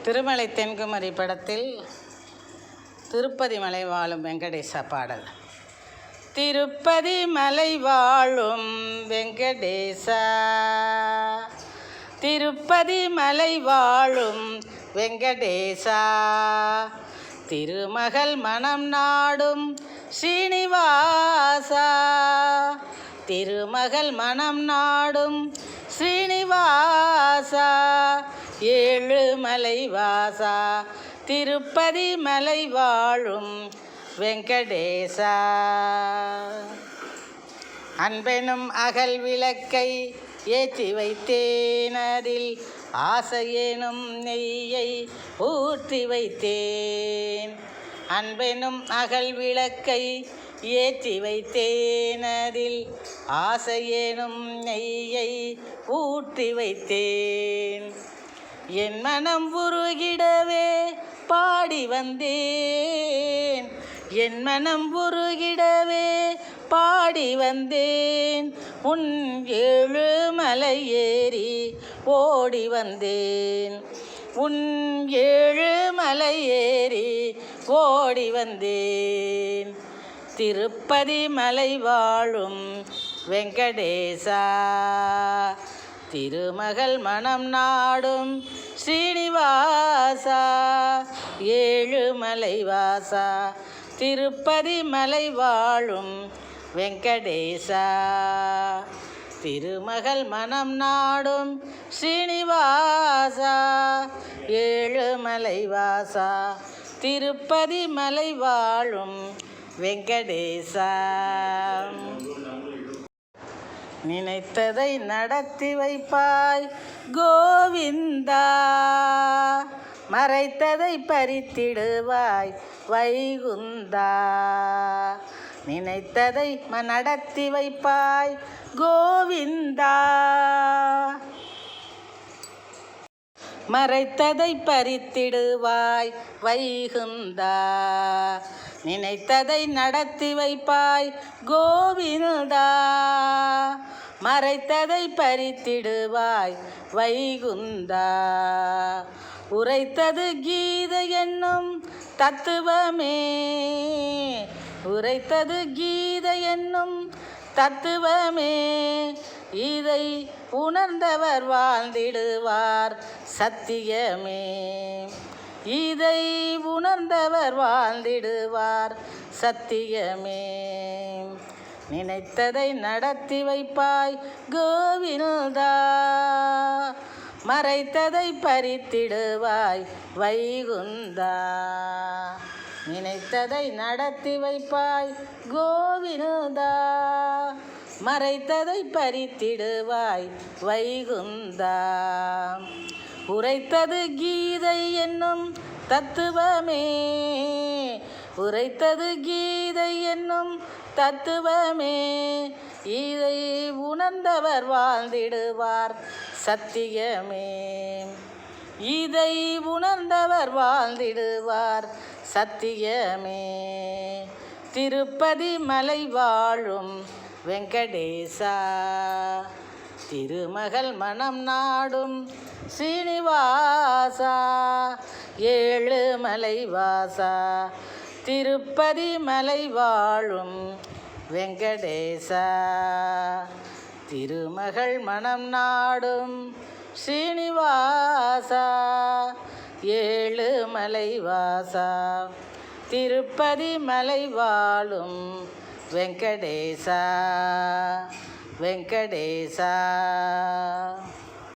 திருமலை தென்குமரி படத்தில் திருப்பதி மலை வாழும் வெங்கடேசா பாடல். திருப்பதி மலை வாழும் வெங்கடேசா, திருப்பதி மலை வாழும் வெங்கடேசா, திருமகள் மனம் நாடும் ஸ்ரீனிவாசா, திருமகள் மனம் நாடும் ஸ்ரீனிவாசா, ஏழுமலை வாசா, திருப்பதி மலை வாழும் வெங்கடேசா. அன்பெனும் அகல் விளக்கை ஏற்றி வைத்தேன், அதில் ஆசையேனும் நெய்யை ஊற்றி வைத்தேன். அன்பெனும் அகல் விளக்கை ஏற்றி வைத்தேன், அதில் ஆசையேனும் நெய்யை ஊற்றி வைத்தேன். என் மனம் உருகிடவே பாடி வந்தேன், என் மனம் உருகிடவே பாடி வந்தேன். உன் ஏழுமலை ஏறி ஓடி வந்தேன், உன் ஏழுமலை ஏறி ஓடி வந்தேன். திருப்பதி மலை வாழும் வெங்கடேசா, திருமகள் மனம் நாடும் ஸ்ரீனிவாசா, ஏழுமலை வாசா, திருப்பதி மலை வாழும் வெங்கடேசா, திருமகள் மனம் நாடும் ஸ்ரீனிவாசா, ஏழுமலை வாசா, திருப்பதி மலை வாழும் வெங்கடேசா. நினைத்ததை நடத்தி வைப்பாய் கோவிந்தா, மறைத்ததை பறித்திடுவாய் வைகுந்தா. நினைத்ததை நடத்தி வைப்பாய் கோவிந்தா, மறைத்ததை பறித்திடுவாய் வைகுந்தா. நினைத்ததை நடத்தி வைப்பாய் கோவிந்தா, மறைத்ததை பறித்திடுவாய் வைகுந்தா. உரைத்தது கீதை என்னும் தத்துவமே, உரைத்தது கீதை என்னும் தத்துவமே, இதை உணர்ந்தவர் வாழ்ந்திடுவார் சத்தியமே, இதை உணர்ந்தவர் வாழ்ந்திடுவார் சத்தியமே. நினைத்ததை நடத்தி வைப்பாய் கோவிந்தா, மறைத்ததை பறித்திடுவாய் வைகுந்தா. நினைத்ததை நடத்தி வைப்பாய் கோவிந்தா, மறைத்ததை பறித்திடுவாய் வைகுந்தா. உரைத்தது கீதை என்னும் தத்துவமே, உரைத்தது கீதை என்னும் தத்துவமே, இதை உணர்ந்தவர் வாழ்ந்திடுவார் சத்தியமே, இதை உணர்ந்தவர் வாழ்ந்திடுவார் சத்தியமே. திருப்பதி மலை வாழும் வெங்கடேசா, திருமகள் மனம் நாடும் ஸ்ரீனிவாசா, ஏழுமலை வாசா, திருப்பதி மலை வாழும் வெங்கடேசா, திருமகள் மனம் நாடும் ஸ்ரீனிவாசா, ஏழுமலை வாசா, திருப்பதி மலை வாழும் வெங்கடேசா, வெங்கடேசா.